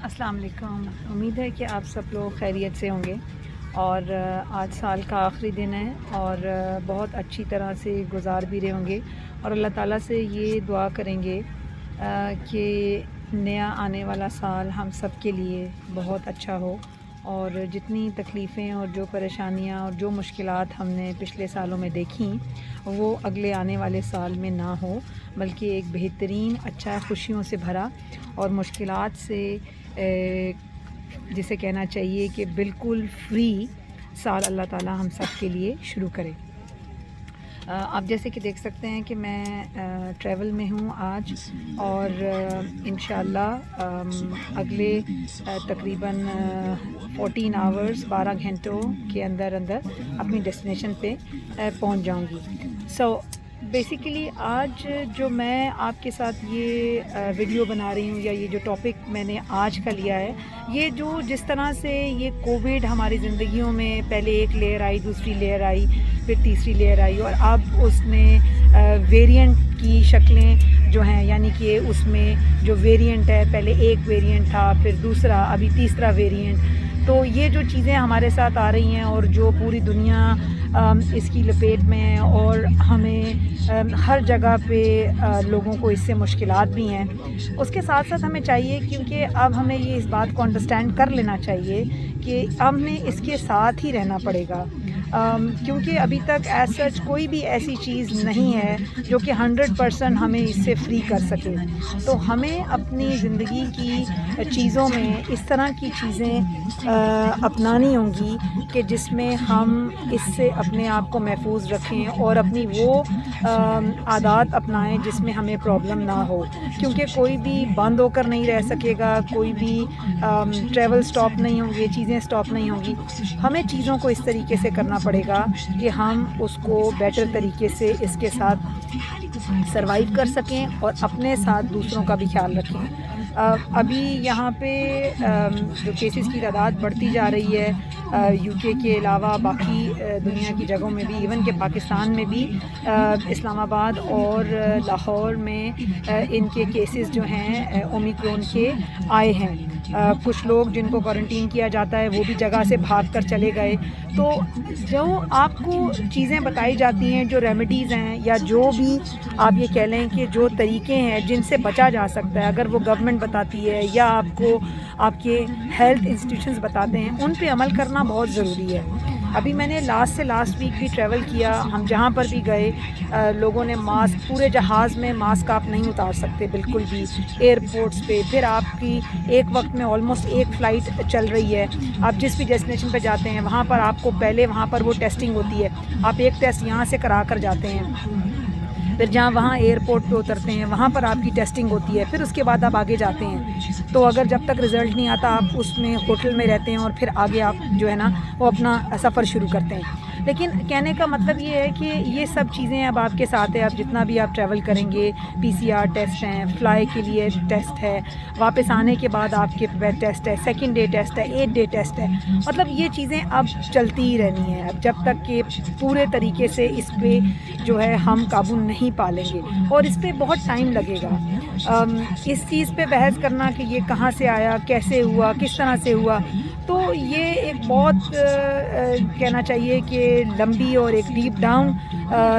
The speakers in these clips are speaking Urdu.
السلام علیکم. امید ہے کہ آپ سب لوگ خیریت سے ہوں گے اور آج سال کا آخری دن ہے اور بہت اچھی طرح سے گزار بھی رہے ہوں گے اور اللہ تعالیٰ سے یہ دعا کریں گے کہ نیا آنے والا سال ہم سب کے لیے بہت اچھا ہو اور جتنی تکلیفیں اور جو پریشانیاں اور جو مشکلات ہم نے پچھلے سالوں میں دیکھیں وہ اگلے آنے والے سال میں نہ ہو بلکہ ایک بہترین اچھا خوشیوں سے بھرا اور مشکلات سے جسے کہنا چاہیے کہ بالکل فری سال اللہ تعالیٰ ہم سب کے لیے شروع کرے. آپ جیسے کہ دیکھ سکتے ہیں کہ میں ٹریول میں ہوں آج اور انشاءاللہ اگلے تقریباً 14 آورز 12 گھنٹوں کے اندر اپنی ڈیسٹینیشن پہ پہنچ جاؤں گی. سو بیسیکلی آج جو میں آپ کے ساتھ یہ ویڈیو بنا رہی ہوں یا یہ جو ٹاپک میں نے آج کا لیا ہے یہ جو جس طرح سے یہ کووڈ ہماری زندگیوں میں پہلے ایک لیئر آئی, دوسری لیئر آئی, پھر تیسری لیئر آئی اور اب اس نے ویریئنٹ کی شکلیں جو ہیں یعنی کہ اس میں جو ویریئنٹ ہے پہلے ایک ویریئنٹ تھا پھر دوسرا ابھی تیسرا ویریئنٹ, تو یہ جو چیزیں ہمارے ساتھ آ رہی ہیں اور جو پوری دنیا اس کی لپیٹ میں ہے اور ہمیں ہر جگہ پہ لوگوں کو اس سے مشکلات بھی ہیں, اس کے ساتھ ساتھ ہمیں چاہیے کیونکہ اب ہمیں یہ اس بات کو انڈرسٹینڈ کر لینا چاہیے کہ اب ہمیں اس کے ساتھ ہی رہنا پڑے گا کیونکہ ابھی تک ایز سچ کوئی بھی ایسی چیز نہیں ہے جو کہ 100% ہمیں اس سے فری کر سکے. تو ہمیں اپنی زندگی کی چیزوں میں اس طرح کی چیزیں اپنانی ہوں گی کہ جس میں ہم اس سے اپنے آپ کو محفوظ رکھیں اور اپنی وہ عادات اپنائیں جس میں ہمیں پرابلم نہ ہو, کیونکہ کوئی بھی بند ہو کر نہیں رہ سکے گا, کوئی بھی ٹریول سٹاپ نہیں ہوں گے, چیزیں سٹاپ نہیں ہوں گی. ہمیں چیزوں کو اس طریقے سے کرنا پڑے گا کہ ہم اس کو بیٹر طریقے سے اس کے ساتھ سروائیو کر سکیں اور اپنے ساتھ دوسروں کا بھی خیال رکھیں. ابھی یہاں پہ جو کیسز کی تعداد بڑھتی جا رہی ہے یو کے علاوہ باقی دنیا کی جگہوں میں بھی, ایون کہ پاکستان میں بھی اسلام آباد اور لاہور میں ان کے کیسز جو ہیں اومیکرون کے آئے ہیں. کچھ لوگ جن کو کوارنٹین کیا جاتا ہے وہ بھی جگہ سے بھاگ کر چلے گئے. تو جو آپ کو چیزیں بتائی جاتی ہیں جو ریمیڈیز ہیں یا جو بھی آپ یہ کہہ لیں کہ جو طریقے ہیں جن سے بچا جا سکتا ہے, اگر وہ گورنمنٹ بتاتی ہے یا آپ کو آپ کے ہیلتھ انسٹیٹیوشنز بتاتے ہیں, ان پہ عمل کرنا بہت ضروری ہے. ابھی میں نے لاسٹ ویک بھی ٹریول کیا, ہم جہاں پر بھی گئے لوگوں نے ماسک, پورے جہاز میں ماسک آپ نہیں اتار سکتے بالکل بھی, ایئرپورٹس پہ. پھر آپ کی ایک وقت میں آلموسٹ ایک فلائٹ چل رہی ہے, آپ جس بھی ڈیسٹینیشن پہ جاتے ہیں وہاں پر آپ کو پہلے وہاں پر وہ ٹیسٹنگ ہوتی ہے, آپ ایک ٹیسٹ یہاں سے کرا کر جاتے ہیں, پھر جہاں وہاں ایئرپورٹ پہ اترتے ہیں وہاں پر آپ کی ٹیسٹنگ ہوتی ہے, پھر اس کے بعد آپ آگے جاتے ہیں. تو اگر جب تک رزلٹ نہیں آتا آپ اس میں ہوٹل میں رہتے ہیں اور پھر آگے آپ جو ہے نا وہ اپنا سفر شروع کرتے ہیں. لیکن کہنے کا مطلب یہ ہے کہ یہ سب چیزیں اب آپ کے ساتھ ہے. اب جتنا بھی آپ ٹریول کریں گے PCR ٹیسٹ ہیں, فلائی کے لیے ٹیسٹ ہے, واپس آنے کے بعد آپ کے ٹیسٹ ہے, سیکنڈ ڈے ٹیسٹ ہے, 8 ڈے ٹیسٹ ہے. مطلب یہ چیزیں اب چلتی ہی رہنی ہیں اب جب تک کہ پورے طریقے سے اس پہ جو ہے ہم قابو نہیں پا لیں گے, اور اس پہ بہت ٹائم لگے گا. اس چیز پہ بحث کرنا کہ یہ کہاں سے آیا, کیسے ہوا, کس طرح سے ہوا, تو یہ ایک بہت کہنا چاہیے کہ لمبی اور ایک ڈیپ ڈاؤن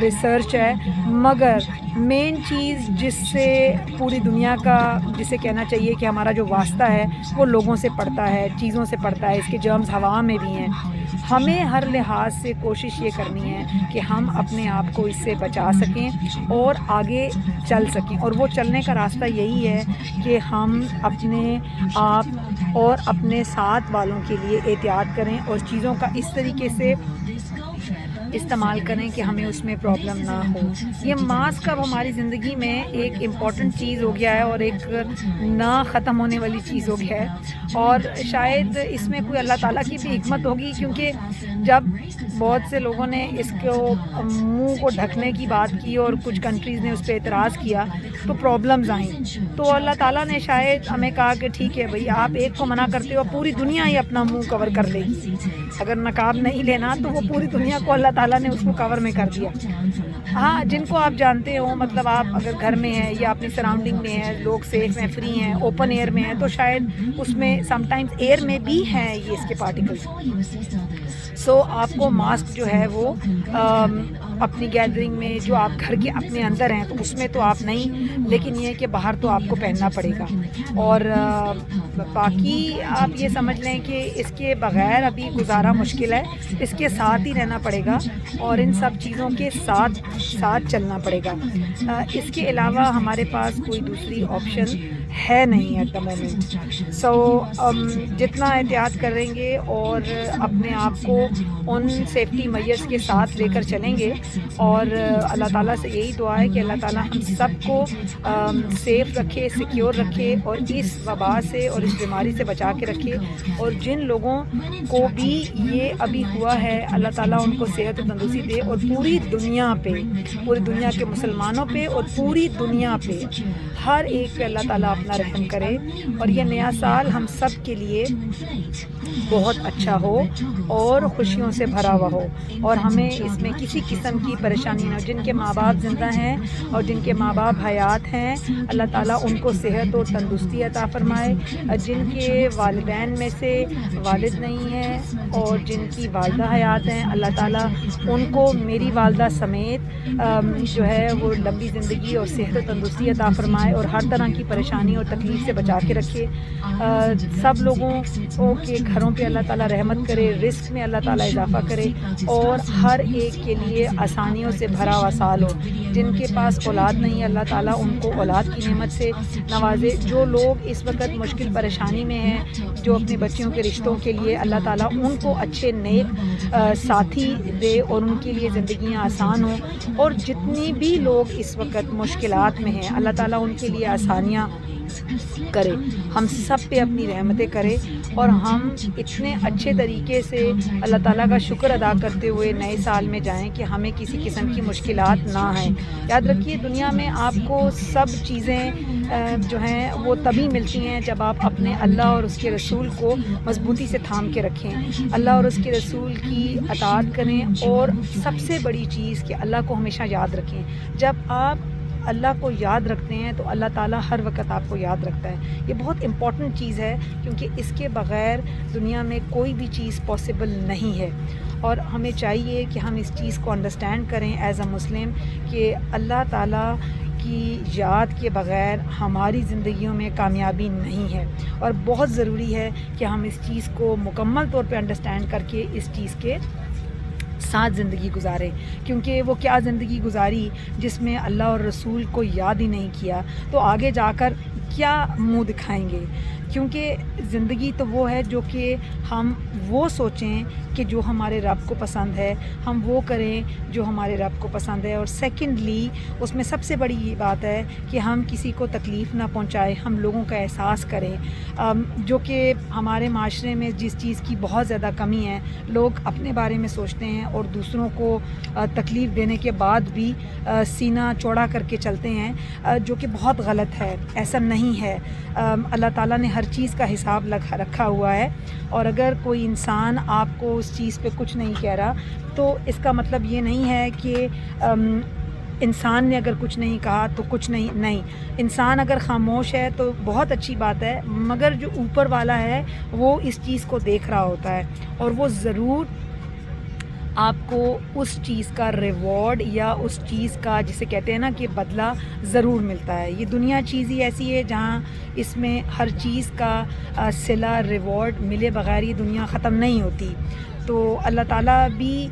ریسرچ ہے. مگر مین چیز جس سے پوری دنیا کا جسے کہنا چاہیے کہ ہمارا جو واسطہ ہے وہ لوگوں سے پڑتا ہے, چیزوں سے پڑتا ہے, اس کے جرمز ہوا میں بھی ہیں. ہمیں ہر لحاظ سے کوشش یہ کرنی ہے کہ ہم اپنے آپ کو اس سے بچا سکیں اور آگے چل سکیں, اور وہ چلنے کا راستہ یہی ہے کہ ہم اپنے آپ اور اپنے ساتھ والوں کے لیے احتیاط کریں اور چیزوں کا اس طریقے سے استعمال کریں کہ ہمیں اس میں پرابلم نہ ہو. یہ ماسک اب ہماری زندگی میں ایک امپورٹنٹ چیز ہو گیا ہے اور ایک نہ ختم ہونے والی چیز ہو گیا ہے, اور شاید اس میں کوئی اللہ تعالیٰ کی بھی حکمت ہوگی کیونکہ جب بہت سے لوگوں نے اس کو منہ کو ڈھکنے کی بات کی اور کچھ کنٹریز نے اس پہ اعتراض کیا تو پرابلمز آئیں, تو اللہ تعالیٰ نے شاید ہمیں کہا کہ ٹھیک ہے بھئی آپ ایک کو منع کرتے ہو, پوری دنیا ہی اپنا منہ کور کر لے گی. اگر نقاب نہیں لینا تو وہ پوری دنیا کو اللہ تعالیٰ تعالیٰ نے اس کو کور میں کر دیا. ہاں جن کو آپ جانتے ہو، مطلب آپ اگر گھر میں ہیں یا اپنی سراؤنڈنگ میں ہیں، لوگ سیف ہیں، فری ہیں، اوپن ایئر میں ہیں، تو شاید اس میں سم ٹائمز ایئر میں بھی ہیں یہ اس کے پارٹیکلس. سو آپ کو ماسک جو ہے وہ اپنی گیدرنگ میں جو آپ گھر کے اپنے اندر ہیں تو اس میں تو آپ نہیں، لیکن یہ ہے کہ باہر تو آپ کو پہننا پڑے گا. اور باقی آپ یہ سمجھ لیں کہ اس کے بغیر ابھی گزارا مشکل ہے، اس کے ساتھ ہی رہنا پڑے گا اور ان سب چیزوں کے ساتھ چلنا پڑے گا. اس کے علاوہ ہمارے پاس کوئی دوسری آپشن ہے نہیں ایٹ دا مومنٹ. سو جتنا احتیاط کریں گے اور اپنے آپ کو ان سیفٹی میئرس کے ساتھ لے کر چلیں گے، اور اللہ تعالیٰ سے یہی دعا ہے کہ اللہ تعالیٰ ہم سب کو سیف رکھے، سیکیور رکھے، اور اس وبا سے اور اس بیماری سے بچا کے رکھے. اور جن لوگوں کو بھی یہ ابھی ہوا ہے اللہ تعالیٰ ان کو صحت و تندرستی دے، اور پوری دنیا کے مسلمانوں پہ اور پوری دنیا پہ ہر ایک پہ اللہ تعالیٰ اپنا رحم کرے، اور یہ نیا سال ہم سب کے لیے بہت اچھا ہو اور خوشیوں سے بھرا ہوا ہو، اور ہمیں اس میں کسی قسم کی پریشانی نہ ہو. جن کے ماں باپ زندہ ہیں اور جن کے ماں باپ حیات ہیں اللہ تعالیٰ ان کو صحت اور تندرستی عطا فرمائے. جن کے والدین میں سے والد نہیں ہیں اور جن کی والدہ حیات ہیں اللہ تعالیٰ ان کو میری والدہ سمیت جو ہے وہ لمبی زندگی اور صحت و تندرستی عطا فرمائے، اور ہر طرح کی پریشانی اور تکلیف سے بچا کے رکھے. سب لوگوں کے گھروں پہ اللہ تعالیٰ رحمت کرے، رزق میں اللہ تعالیٰ اضافہ کرے، اور ہر ایک کے لیے آسانیوں سے بھرا ہوا سال ہو. جن کے پاس اولاد نہیں اللہ تعالیٰ ان کو اولاد کی نعمت سے نوازے. جو لوگ اس وقت مشکل پریشانی میں ہیں، جو اپنے بچوں کے رشتوں کے لیے اللہ تعالیٰ ان کو اچھے نیک ساتھی دے اور ان کے لیے زندگیاں آسان ہوں. اور جتنی بھی لوگ اس وقت مشکلات میں ہیں اللہ تعالیٰ ان کے لیے آسانیاں کرے، ہم سب پہ اپنی رحمتیں کرے، اور ہم اتنے اچھے طریقے سے اللہ تعالیٰ کا شکر ادا کرتے ہوئے نئے سال میں جائیں کہ ہمیں کسی قسم کی مشکلات نہ آئیں. یاد رکھیے دنیا میں آپ کو سب چیزیں جو ہیں وہ تبھی ملتی ہیں جب آپ اپنے اللہ اور اس کے رسول کو مضبوطی سے تھام کے رکھیں، اللہ اور اس کے رسول کی اطاعت کریں، اور سب سے بڑی چیز کہ اللہ کو ہمیشہ یاد رکھیں. جب آپ اللہ کو یاد رکھتے ہیں تو اللہ تعالیٰ ہر وقت آپ کو یاد رکھتا ہے. یہ بہت امپورٹنٹ چیز ہے کیونکہ اس کے بغیر دنیا میں کوئی بھی چیز پاسبل نہیں ہے، اور ہمیں چاہیے کہ ہم اس چیز کو انڈرسٹینڈ کریں ایز اے مسلم کہ اللہ تعالیٰ کی یاد کے بغیر ہماری زندگیوں میں کامیابی نہیں ہے. اور بہت ضروری ہے کہ ہم اس چیز کو مکمل طور پہ انڈرسٹینڈ کر کے اس چیز کے ساتھ زندگی گزارے، کیونکہ وہ کیا زندگی گزاری جس میں اللہ اور رسول کو یاد ہی نہیں کیا، تو آگے جا کر کیا منہ دکھائیں گے. کیونکہ زندگی تو وہ ہے جو کہ ہم وہ سوچیں کہ جو ہمارے رب کو پسند ہے، ہم وہ کریں جو ہمارے رب کو پسند ہے. اور سیکنڈلی اس میں سب سے بڑی یہ بات ہے کہ ہم کسی کو تکلیف نہ پہنچائیں، ہم لوگوں کا احساس کریں. جو کہ ہمارے معاشرے میں جس چیز کی بہت زیادہ کمی ہے، لوگ اپنے بارے میں سوچتے ہیں اور دوسروں کو تکلیف دینے کے بعد بھی سینہ چوڑا کر کے چلتے ہیں، جو کہ بہت غلط ہے. ایسا نہیں ہے. اللہ تعالیٰ نے ہر چیز کا حساب رکھا ہوا ہے، اور اگر کوئی انسان آپ کو اس چیز پہ کچھ نہیں کہہ رہا تو اس کا مطلب یہ نہیں ہے کہ انسان نے اگر کچھ نہیں کہا تو کچھ نہیں. انسان اگر خاموش ہے تو بہت اچھی بات ہے، مگر جو اوپر والا ہے وہ اس چیز کو دیکھ رہا ہوتا ہے، اور وہ ضرور آپ کو اس چیز کا ریوارڈ یا اس چیز کا جسے کہتے ہیں نا کہ بدلہ ضرور ملتا ہے. یہ دنیا چیز ہی ایسی ہے جہاں اس میں ہر چیز کا صلہ ریوارڈ ملے بغیر یہ دنیا ختم نہیں ہوتی. تو اللہ تعالیٰ بھی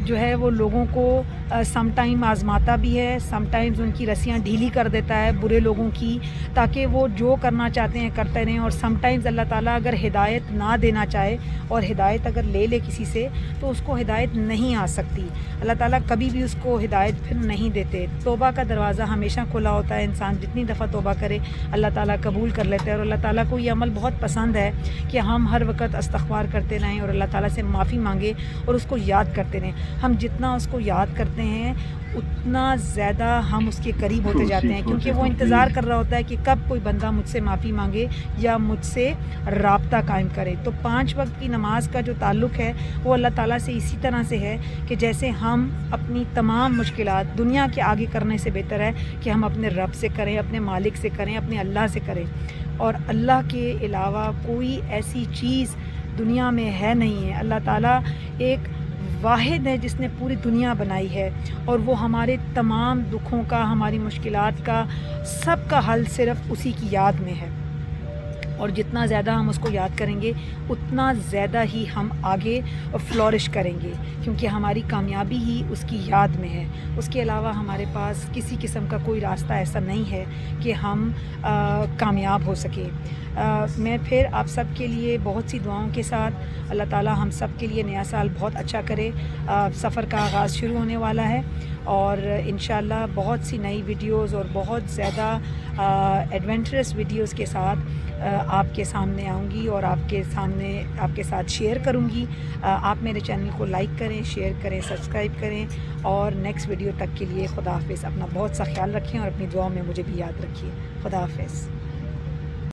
جو ہے وہ لوگوں کو سم ٹائم آزماتا بھی ہے، سم ٹائمز ان کی رسیاں ڈھیلی کر دیتا ہے برے لوگوں کی، تاکہ وہ جو کرنا چاہتے ہیں کرتے رہیں. اور سم ٹائمز اللہ تعالیٰ اگر ہدایت نہ دینا چاہے اور ہدایت اگر لے لے کسی سے تو اس کو ہدایت نہیں آ سکتی. اللہ تعالیٰ کبھی بھی اس کو ہدایت پھر نہیں دیتے. توبہ کا دروازہ ہمیشہ کھلا ہوتا ہے، انسان جتنی دفعہ توبہ کرے اللہ تعالیٰ قبول کر لیتے ہیں. اور اللہ تعالیٰ کو یہ عمل بہت پسند ہے کہ ہم ہر وقت استغفار کرتے رہیں اور اللہ تعالیٰ سے معافی مانگے اور اس کو یاد کرتے رہیں. ہم جتنا اس کو یاد کرتے ہیں اتنا زیادہ ہم اس کے قریب ہوتے جاتے ہیں, کیونکہ وہ انتظار کر رہا ہوتا ہے کہ کب کوئی بندہ مجھ سے معافی مانگے یا مجھ سے رابطہ قائم کرے. تو 5 وقت کی نماز کا جو تعلق ہے وہ اللہ تعالیٰ سے اسی طرح سے ہے کہ جیسے ہم اپنی تمام مشکلات دنیا کے آگے کرنے سے بہتر ہے کہ ہم اپنے رب سے کریں, اپنے مالک سے کریں, اپنے اللہ سے کریں. اور اللہ کے علاوہ کوئی ایسی چیز دنیا میں ہے نہیں ہے. اللہ تعالیٰ ایک واحد ہے جس نے پوری دنیا بنائی ہے, اور وہ ہمارے تمام دکھوں کا, ہماری مشکلات کا, سب کا حل صرف اسی کی یاد میں ہے. اور جتنا زیادہ ہم اس کو یاد کریں گے اتنا زیادہ ہی ہم آگے فلورش کریں گے, کیونکہ ہماری کامیابی ہی اس کی یاد میں ہے. اس کے علاوہ ہمارے پاس کسی قسم کا کوئی راستہ ایسا نہیں ہے کہ ہم کامیاب ہو سکیں. میں پھر آپ سب کے لیے بہت سی دعاؤں کے ساتھ, اللہ تعالیٰ ہم سب کے لیے نیا سال بہت اچھا کرے. سفر کا آغاز شروع ہونے والا ہے اور انشاءاللہ بہت سی نئی ویڈیوز اور بہت زیادہ ایڈونچرس ویڈیوز کے ساتھ آپ کے سامنے آؤں گی اور آپ کے ساتھ شیئر کروں گی. آپ میرے چینل کو لائک کریں, شیئر کریں, سبسکرائب کریں, اور نیکسٹ ویڈیو تک کے لیے خدا حافظ. اپنا بہت سا خیال رکھیں اور اپنی دعاؤں میں مجھے بھی یاد رکھیے. خدا حافظ.